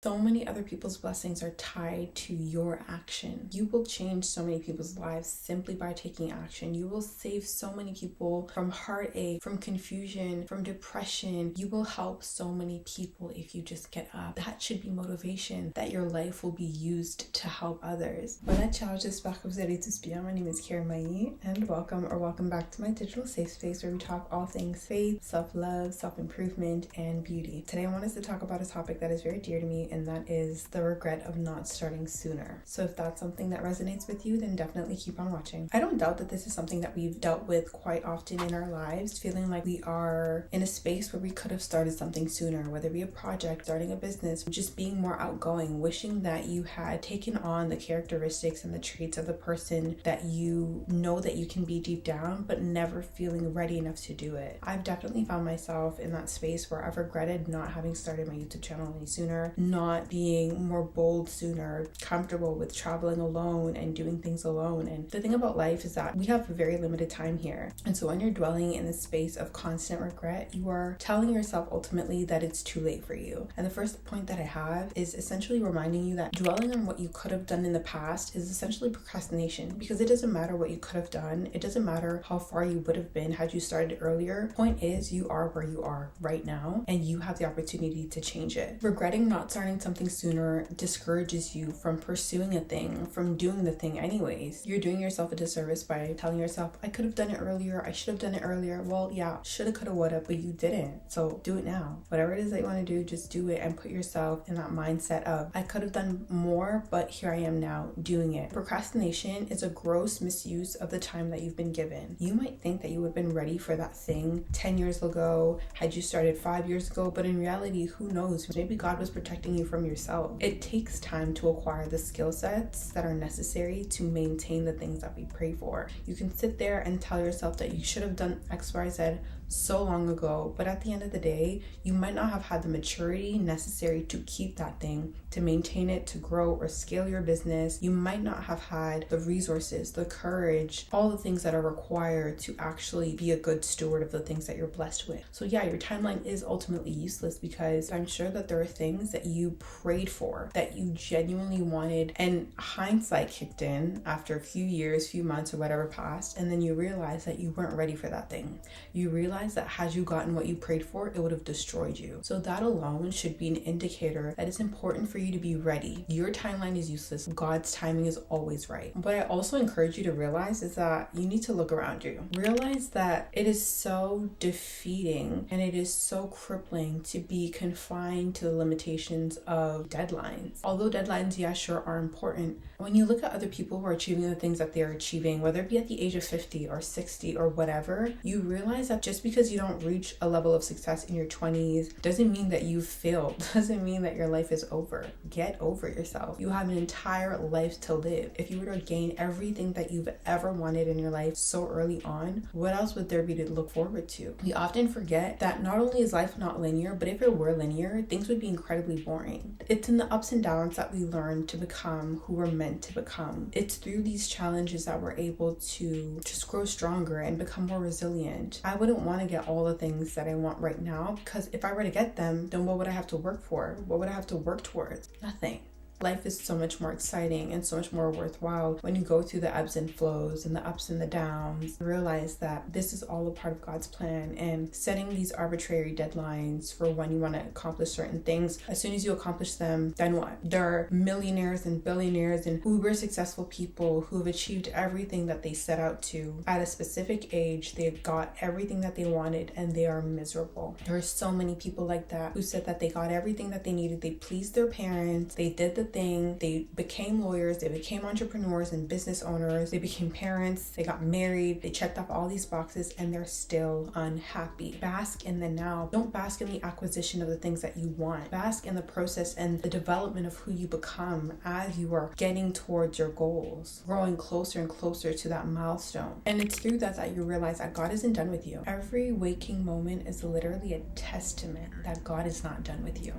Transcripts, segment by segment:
So many other people's blessings are tied to your action. You will change so many people's lives simply by taking action. You will save so many people from heartache, from confusion, from depression. You will help so many people if you just get up. That should be motivation, that your life will be used to help others. Voilà, ciao, j'espère que vous allez tous bien. My name is Kira Mai, and welcome back to my digital safe space where we talk all things faith, self-love, self-improvement, and beauty. Today I want us to talk about a topic that is very dear to me, and that is the regret of not starting sooner. So if that's something that resonates with you, then definitely keep on watching. I don't doubt that this is something that we've dealt with quite often in our lives, feeling like we are in a space where we could have started something sooner, whether it be a project, starting a business, just being more outgoing, wishing that you had taken on the characteristics and the traits of the person that you know that you can be deep down, but never feeling ready enough to do it. I've definitely found myself in that space where I've regretted not having started my YouTube channel any sooner, not being more bold sooner, comfortable with traveling alone and doing things alone. And the thing about life is that we have a very limited time here. And so when you're dwelling in this space of constant regret, you are telling yourself ultimately that it's too late for you. And the first point that I have is essentially reminding you that dwelling on what you could have done in the past is essentially procrastination, because it doesn't matter what you could have done. It doesn't matter how far you would have been had you started earlier. Point is, you are where you are right now, and you have the opportunity to change it. Regretting not starting something sooner discourages you from pursuing a thing, from doing the thing anyways. You're doing yourself a disservice by telling yourself, I could have done it earlier, I should have done it earlier. Well, yeah, shoulda, coulda, woulda, but you didn't. So do it now. Whatever it is that you want to do, just do it and put yourself in that mindset of, I could have done more, but here I am now doing it. Procrastination is a gross misuse of the time that you've been given. You might think that you would have been ready for that thing 10 years ago, had you started 5 years ago, but in reality, who knows? Maybe God was protecting you from yourself. It takes time to acquire the skill sets that are necessary to maintain the things that we pray for. You can sit there and tell yourself that you should have done X, Y, Z so long ago, but at the end of the day, you might not have had the maturity necessary to keep that thing, to maintain it, to grow or scale your business. You might not have had the resources, the courage, all the things that are required to actually be a good steward of the things that you're blessed with. So yeah, your timeline is ultimately useless, because I'm sure that there are things that you prayed for, that you genuinely wanted, and hindsight kicked in after a few years, few months or whatever passed, and then you realize that you weren't ready for that thing. You realize that had you gotten what you prayed for, it would have destroyed you. So that alone should be an indicator that it's important for you to be ready. Your timeline is useless. God's timing is always right. What I also encourage you to realize is that you need to look around you. Realize that it is so defeating and it is so crippling to be confined to the limitations of deadlines. Although deadlines, yeah, sure, are important. When you look at other people who are achieving the things that they're achieving, whether it be at the age of 50 or 60 or whatever, you realize that just because you don't reach a level of success in your 20s doesn't mean that you've failed, doesn't mean that your life is over. Get over yourself. You have an entire life to live. If you were to gain everything that you've ever wanted in your life so early on, what else would there be to look forward to? We often forget that not only is life not linear, but if it were linear, things would be incredibly boring. It's in the ups and downs that we learn to become who we're meant to become. It's through these challenges that we're able to just grow stronger and become more resilient. I wouldn't want to get all the things that I want right now, because if I were to get them, then what would I have to work for? What would I have to work towards? Nothing. Life is so much more exciting and so much more worthwhile when you go through the ebbs and flows and the ups and the downs. Realize that this is all a part of God's plan, and setting these arbitrary deadlines for when you want to accomplish certain things. As soon as you accomplish them, then what? There are millionaires and billionaires and uber successful people who have achieved everything that they set out to at a specific age. They've got everything that they wanted and they are miserable. There are so many people like that who said that they got everything that they needed. They pleased their parents. They did the thing. They became lawyers, they became entrepreneurs and business owners, they became parents, they got married, they checked off all these boxes, and they're still unhappy. Bask in the now. Don't bask in the acquisition of the things that you want. Bask in the process and the development of who you become as you are getting towards your goals, growing closer and closer to that milestone. And it's through that you realize that God isn't done with you. Every waking moment is literally a testament that God is not done with you.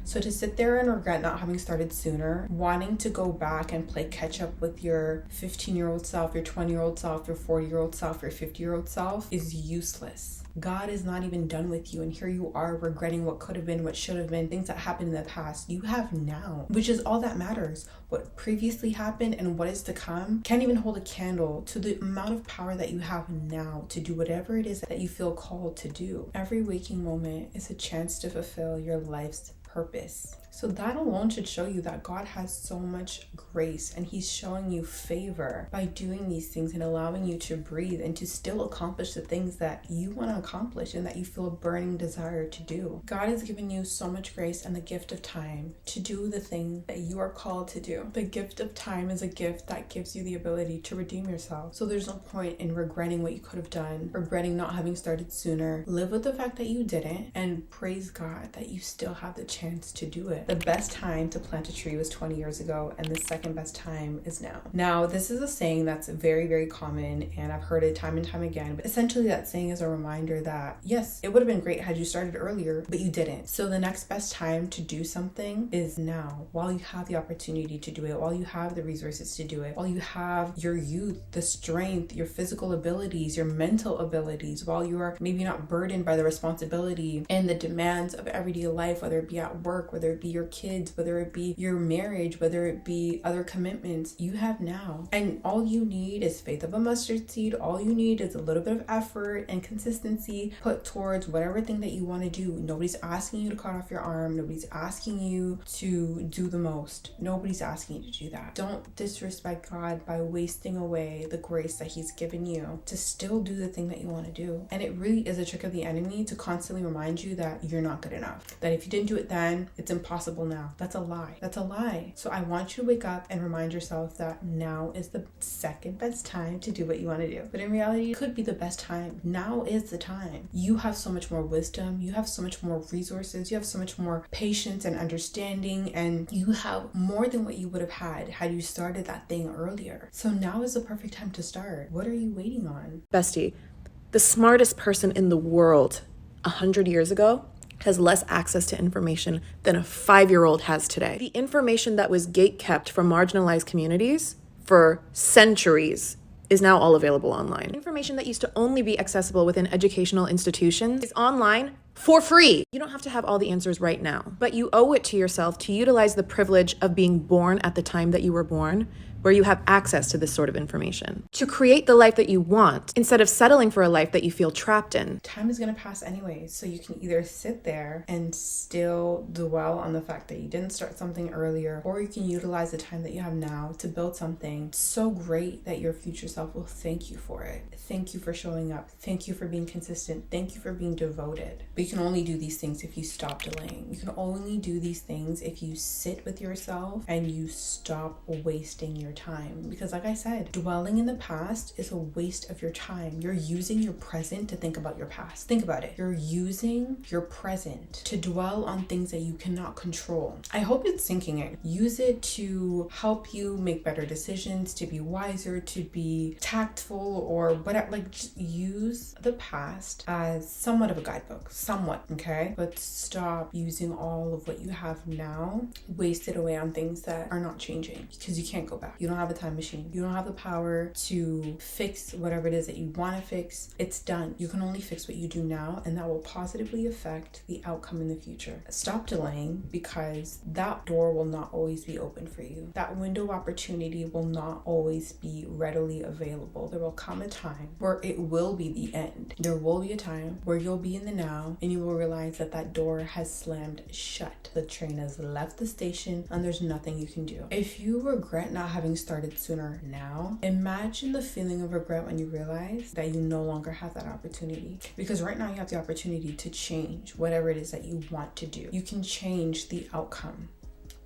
So to sit there and regret not having started sooner, wanting to go back and play catch up with your 15-year-old self, your 20-year-old self, your 40-year-old self, your 50-year-old self is useless. God is not even done with you, and here you are regretting what could have been, what should have been, things that happened in the past. You have now, which is all that matters. What previously happened and what is to come can't even hold a candle to the amount of power that you have now to do whatever it is that you feel called to do. Every waking moment is a chance to fulfill your life's purpose. So that alone should show you that God has so much grace, and he's showing you favor by doing these things and allowing you to breathe and to still accomplish the things that you want to accomplish and that you feel a burning desire to do. God has given you so much grace and the gift of time to do the thing that you are called to do. The gift of time is a gift that gives you the ability to redeem yourself. So there's no point in regretting what you could have done, regretting not having started sooner. Live with the fact that you didn't and praise God that you still have the chance to do it. The best time to plant a tree was 20 years ago, and the second best time is now. Now, this is a saying that's very, very common, and I've heard it time and time again. But essentially, that saying is a reminder that, yes, it would have been great had you started earlier, but you didn't. So the next best time to do something is now, while you have the opportunity to do it, while you have the resources to do it, while you have your youth, the strength, your physical abilities, your mental abilities, while you are maybe not burdened by the responsibility and the demands of everyday life, whether it be at work, whether it be your kids, whether it be your marriage, whether it be other commitments, you have now. And all you need is faith of a mustard seed. All you need is a little bit of effort and consistency put towards whatever thing that you want to do. Nobody's asking you to cut off your arm. Nobody's asking you to do the most. Nobody's asking you to do that. Don't disrespect God by wasting away the grace that he's given you to still do the thing that you want to do. And it really is a trick of the enemy to constantly remind you that you're not good enough. That if you didn't do it then, it's impossible now. That's a lie. That's a lie. So I want you to wake up and remind yourself that now is the second best time to do what you want to do. But in reality, it could be the best time. Now is the time. You have so much more wisdom. You have so much more resources. You have so much more patience and understanding, and you have more than what you would have had you started that thing earlier. So now is the perfect time to start. What are you waiting on? Bestie, the smartest person in the world 100 years ago has less access to information than a 5-year-old has today. The information that was gatekept from marginalized communities for centuries is now all available online. Information that used to only be accessible within educational institutions is online for free. You don't have to have all the answers right now, but you owe it to yourself to utilize the privilege of being born at the time that you were born, where you have access to this sort of information, to create the life that you want instead of settling for a life that you feel trapped in. Time is going to pass anyway, so you can either sit there and still dwell on the fact that you didn't start something earlier, or you can utilize the time that you have now to build something so great that your future self will thank you for it. Thank you for showing up. Thank you for being consistent. Thank you for being devoted. But you can only do these things if you stop delaying. You can only do these things if you sit with yourself and you stop wasting your time. Because like I said, dwelling in the past is a waste of your time. You're using your present to think about your past. Think about it. You're using your present to dwell on things that you cannot control. I hope it's sinking in. Use it to help you make better decisions, to be wiser, to be tactful, or whatever. Like, just use the past as somewhat of a guidebook. Somewhat, okay? But stop using all of what you have now, waste it away on things that are not changing, because you can't go back. You don't have a time machine. You don't have the power to fix whatever it is that you want to fix. It's done. You can only fix what you do now, and that will positively affect the outcome in the future. Stop delaying, because that door will not always be open for you. That window of opportunity will not always be readily available. There will come a time where it will be the end. There will be a time where you'll be in the now, and you will realize that that door has slammed shut. The train has left the station, and there's nothing you can do. If you regret not having started sooner now, imagine the feeling of regret when you realize that you no longer have that opportunity. Because right now you have the opportunity to change whatever it is that you want to do. You can change the outcome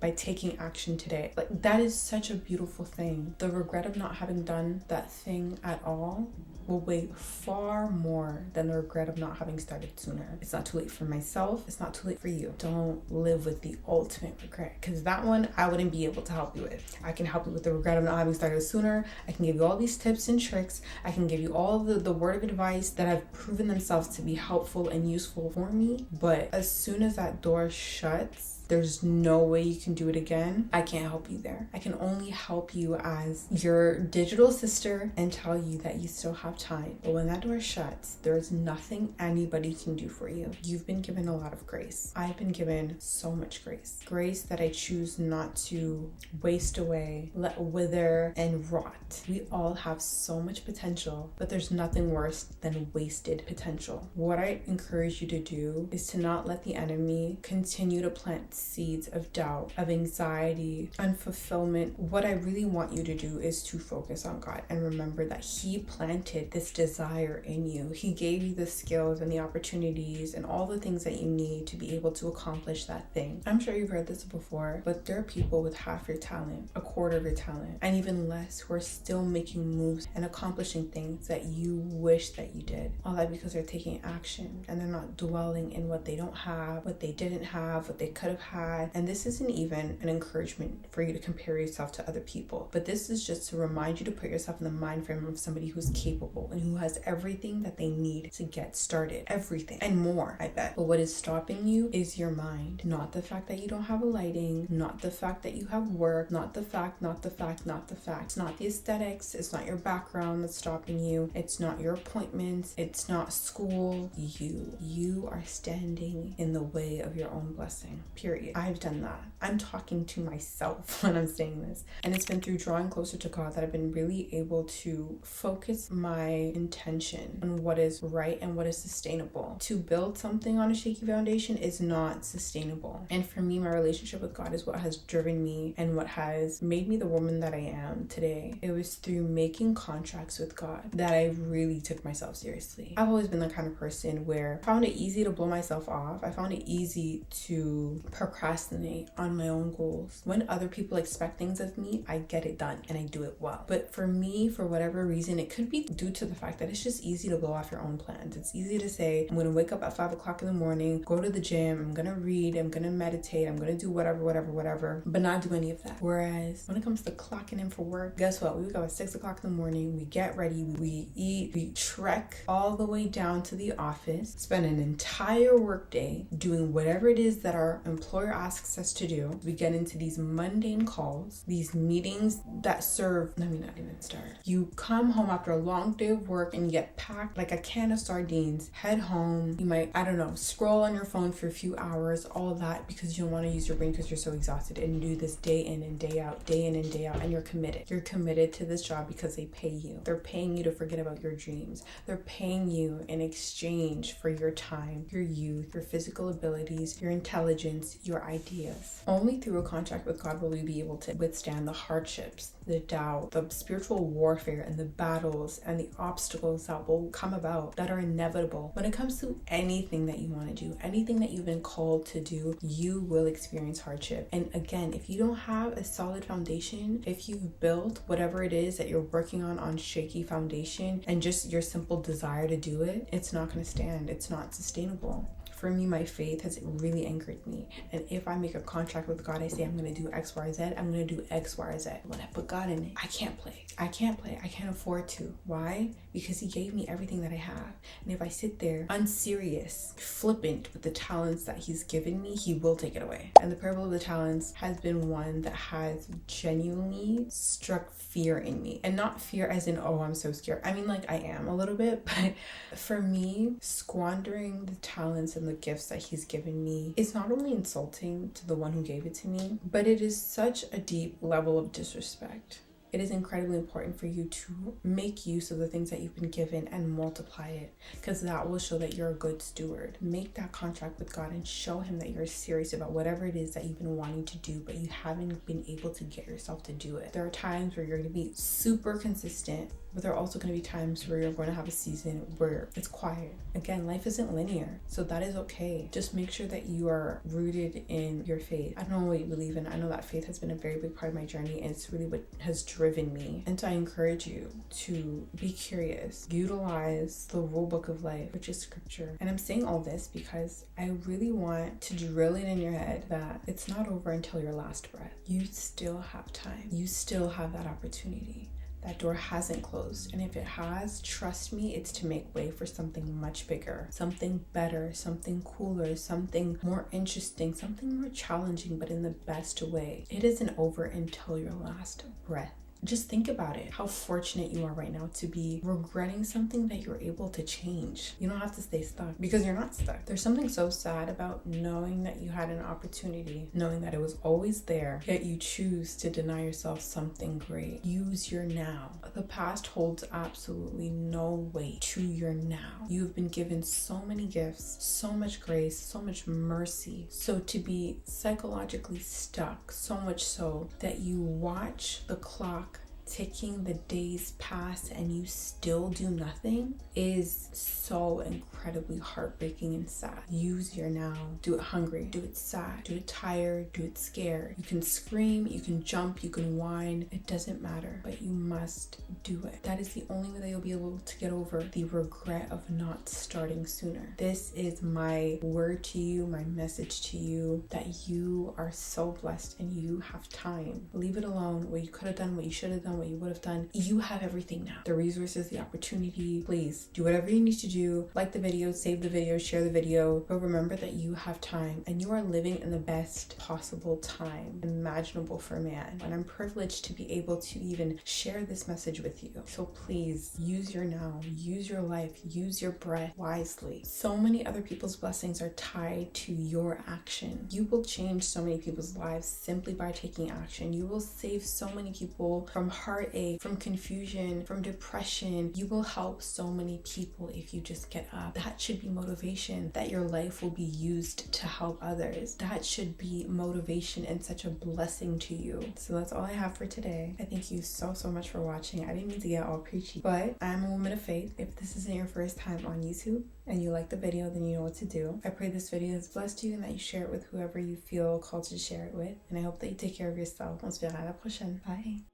by taking action today. Like, that is such a beautiful thing. The regret of not having done that thing at all will weigh far more than the regret of not having started sooner. It's not too late for myself. It's not too late for you. Don't live with the ultimate regret, because that one I wouldn't be able to help you with. I can help you with the regret of not having started sooner. I can give you all these tips and tricks. I can give you all the word of advice that have proven themselves to be helpful and useful for me. But as soon as that door shuts, there's no way you can do it again, I can't help you there. I can only help you as your digital sister and tell you that you still have time. But when that door shuts, there's nothing anybody can do for you. You've been given a lot of grace. I've been given so much grace. Grace that I choose not to waste away, let wither and rot. We all have so much potential, but there's nothing worse than wasted potential. What I encourage you to do is to not let the enemy continue to plant seeds of doubt, of anxiety, unfulfillment. What I really want you to do is to focus on God and remember that He planted this desire in you. He gave you the skills and the opportunities and all the things that you need to be able to accomplish that thing. I'm sure you've heard this before, but there are people with half your talent, a quarter of your talent, and even less who are still making moves and accomplishing things that you wish that you did. All that because they're taking action and they're not dwelling in what they don't have, what they didn't have, what they could have had. And this isn't even an encouragement for you to compare yourself to other people, but this is just to remind you to put yourself in the mind frame of somebody who's capable and who has everything that they need to get started. Everything and more, I bet. But what is stopping you is your mind. Not the fact that you don't have a lighting, not the fact that you have work, not the fact. It's not the aesthetics, it's not your background that's stopping you, it's not your appointments, it's not school. You are standing in the way of your own blessing, period. I've done that. I'm talking to myself when I'm saying this. And it's been through drawing closer to God that I've been really able to focus my intention on what is right and what is sustainable. To build something on a shaky foundation is not sustainable. And for me, my relationship with God is what has driven me and what has made me the woman that I am today. It was through making contracts with God that I really took myself seriously. I've always been the kind of person where I found it easy to blow myself off. I found it easy to procrastinate on my own goals. When other people expect things of me, I get it done and I do it well. But for me, for whatever reason, it could be due to the fact that it's just easy to blow off your own plans. It's easy to say, I'm going to wake up at 5 o'clock in the morning, go to the gym, I'm going to read, I'm going to meditate, I'm going to do whatever, but not do any of that. Whereas when it comes to clocking in for work, guess what? We wake up at 6 o'clock in the morning, we get ready, we eat, we trek all the way down to the office, spend an entire work day doing whatever it is that our employer asks us to do. We get into these mundane calls, these meetings that serve, let me not even start. You come home after a long day of work and you get packed like a can of sardines, head home, you might, scroll on your phone for a few hours, all of that because you don't want to use your brain because you're so exhausted, and you do this day in and day out, and you're committed. You're committed to this job because they pay you. They're paying you to forget about your dreams. They're paying you in exchange for your time, your youth, your physical abilities, your intelligence, your ideas. Only through a contract with God will we be able to withstand the hardships, the doubt, the spiritual warfare, and the battles and the obstacles that will come about that are inevitable. When it comes to anything that you want to do, anything that you've been called to do, you will experience hardship. And again, if you don't have a solid foundation, if you've built whatever it is that you're working on shaky foundation and just your simple desire to do it, it's not going to stand. It's not sustainable. For me, my faith has really anchored me. And if I make a contract with God, I say I'm going to do X, Y, Z, I'm going to do X, Y, Z. When I put God in it, I can't play. I can't afford to. Why? Because He gave me everything that I have. And if I sit there unserious, flippant with the talents that He's given me, He will take it away. And the parable of the talents has been one that has genuinely struck fear in me. And not fear as in, oh, I'm so scared. I mean, like, I am a little bit. But for me, squandering the talents and the gifts that He's given me is not only insulting to the one who gave it to me, but it is such a deep level of disrespect. It is incredibly important for you to make use of the things that you've been given and multiply it, because that will show that you're a good steward. Make that contract with God and show Him that you're serious about whatever it is that you've been wanting to do, but you haven't been able to get yourself to do it. There are times where you're going to be super consistent, but there are also going to be times where you're going to have a season where it's quiet. Again, life isn't linear, so that is okay. Just make sure that you are rooted in your faith. I don't know what you believe in. I know that faith has been a very big part of my journey, and it's really what has driven me. And so I encourage you to be curious. Utilize the rule book of life, which is scripture. And I'm saying all this because I really want to drill it in your head that it's not over until your last breath. You still have time. You still have that opportunity. That door hasn't closed. And if it has, trust me, it's to make way for something much bigger, something better, something cooler, something more interesting, something more challenging, but in the best way. It isn't over until your last breath. Just think about it, how fortunate you are right now to be regretting something that you're able to change. You don't have to stay stuck because you're not stuck. There's something so sad about knowing that you had an opportunity, knowing that it was always there, yet you choose to deny yourself something great. Use your now. The past holds absolutely no weight to your now. You've been given so many gifts, so much grace, so much mercy. So to be psychologically stuck, so much so that you watch the clock ticking, the days pass, and you still do nothing is so incredibly heartbreaking and sad. Use your now. Do it hungry, do it sad, do it tired, do it scared. You can scream, you can jump, you can whine. It doesn't matter, but you must do it. That is the only way that you'll be able to get over the regret of not starting sooner. This is my word to you, my message to you, that you are so blessed and you have time. Leave it alone. What you could have done, what you should have done, what you would have done. You have everything now. The resources, the opportunity. Please do whatever you need to do. Like the video, save the video, share the video. But remember that you have time and you are living in the best possible time imaginable for man. And I'm privileged to be able to even share this message with you. So please use your now, use your life, use your breath wisely. So many other people's blessings are tied to your action. You will change so many people's lives simply by taking action. You will save so many people from heartache, from confusion, from depression. You will help so many people if you just get up. That should be motivation, that your life will be used to help others. That should be motivation and such a blessing to you. So that's all I have for today. I thank you so much for watching. I didn't mean to get all preachy, but I'm a woman of faith. If this isn't your first time on YouTube and you like the video, then you know what to do. I pray this video has blessed you and that you share it with whoever you feel called to share it with. And I hope that you take care of yourself. On se verra la prochaine. Bye.